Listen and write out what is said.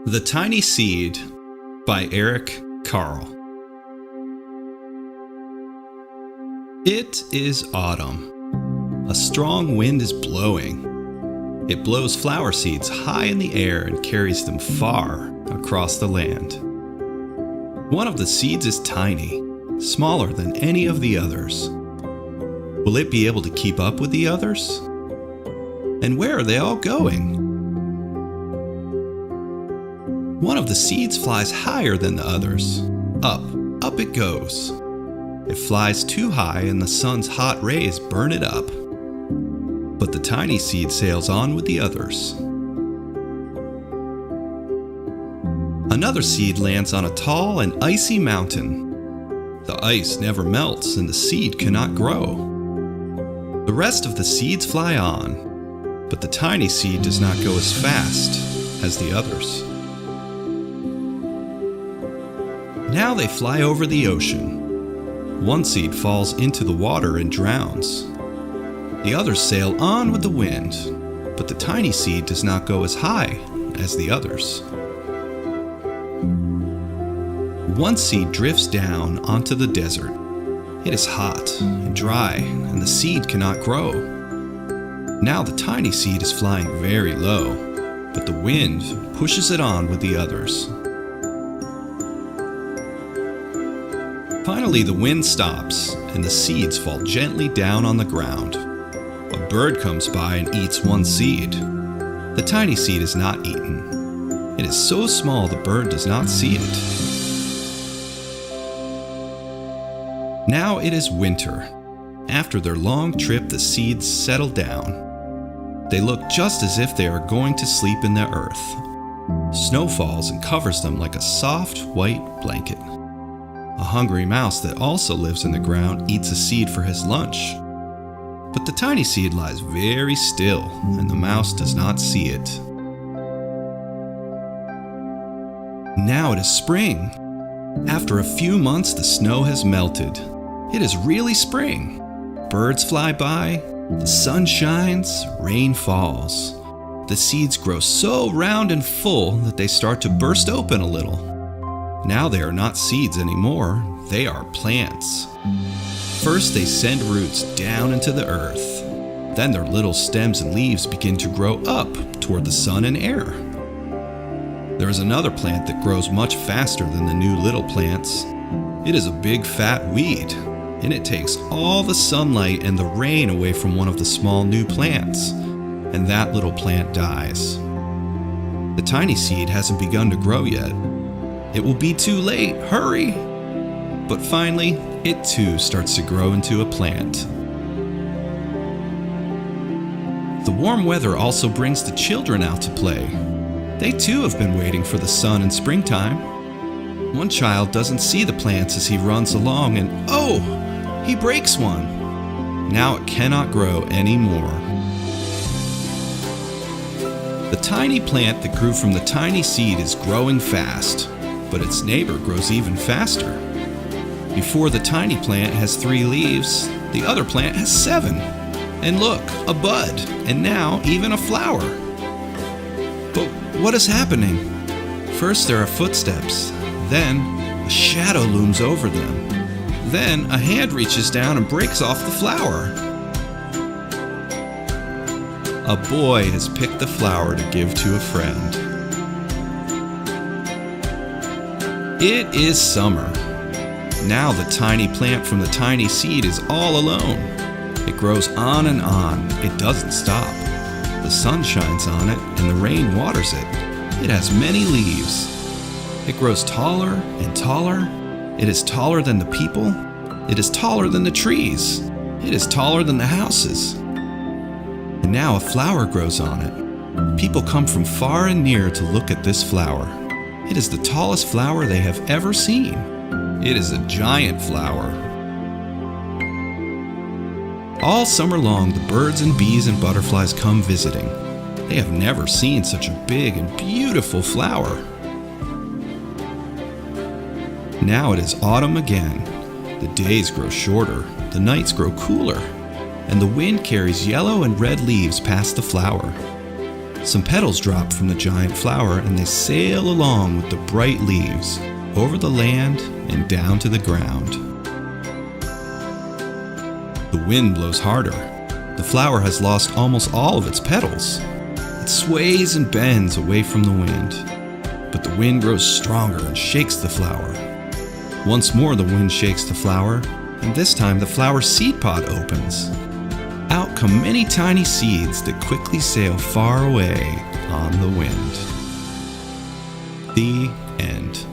The Tiny Seed by CARLE. It is autumn. A strong wind is blowing. It blows flower seeds high in the air and carries them far across the land. One of the seeds is tiny, smaller than any of the others. Will it be able to keep up with the others? And where are they all going? One of the seeds flies higher than the others. Up it goes. It flies too high and the sun's hot rays burn it up. But the tiny seed sails on with the others. Another seed lands on a tall and icy mountain. The ice never melts and the seed cannot grow. The rest of the seeds fly on, but the tiny seed does not go as fast as the others. Now they fly over the ocean. One seed falls into the water and drowns. The others sail on with the wind, but the tiny seed does not go as high as the others. One seed drifts down onto the desert. It is hot and dry, and the seed cannot grow. Now the tiny seed is flying very low, but the wind pushes it on with the others. Finally, the wind stops, and the seeds fall gently down on the ground. A bird comes by and eats one seed. The tiny seed is not eaten. It is so small the bird does not see it. Now it is winter. After their long trip, the seeds settle down. They look just as if they are going to sleep in the earth. Snow falls and covers them like a soft white blanket. A hungry mouse that also lives in the ground eats a seed for his lunch. But the tiny seed lies very still, and the mouse does not see it. Now it is spring. After a few months, the snow has melted. It is really spring. Birds fly by, the sun shines, rain falls. The seeds grow so round and full that they start to burst open a little. Now they are not seeds anymore, they are plants. First they send roots down into the earth. Then their little stems and leaves begin to grow up toward the sun and air. There is another plant that grows much faster than the new little plants. It is a big fat weed, and it takes all the sunlight and the rain away from one of the small new plants, and that little plant dies. The tiny seed hasn't begun to grow yet. It will be too late, hurry! But finally, it too starts to grow into a plant. The warm weather also brings the children out to play. They too have been waiting for the sun in springtime. One child doesn't see the plants as he runs along and oh! He breaks one! Now it cannot grow anymore. The tiny plant that grew from the tiny seed is growing fast. But its neighbor grows even faster. Before the tiny plant has 3 leaves, the other plant has 7. And look, a bud, and now even a flower. But what is happening? First there are footsteps, then a shadow looms over them. Then a hand reaches down and breaks off the flower. A boy has picked the flower to give to a friend. It is summer. Now the tiny plant from the tiny seed is all alone. It grows on and on. It doesn't stop. The sun shines on it and the rain waters it. It has many leaves. It grows taller and taller. It is taller than the people. It is taller than the trees. It is taller than the houses. And now a flower grows on it. People come from far and near to look at this flower. It is the tallest flower they have ever seen. It is a giant flower. All summer long, the birds and bees and butterflies come visiting. They have never seen such a big and beautiful flower. Now it is autumn again. The days grow shorter, the nights grow cooler, and the wind carries yellow and red leaves past the flower. Some petals drop from the giant flower and they sail along with the bright leaves, over the land and down to the ground. The wind blows harder. The flower has lost almost all of its petals. It sways and bends away from the wind, but the wind grows stronger and shakes the flower. Once more the wind shakes the flower, and this time the flower seed pod opens. Out come many tiny seeds that quickly sail far away on the wind. The end.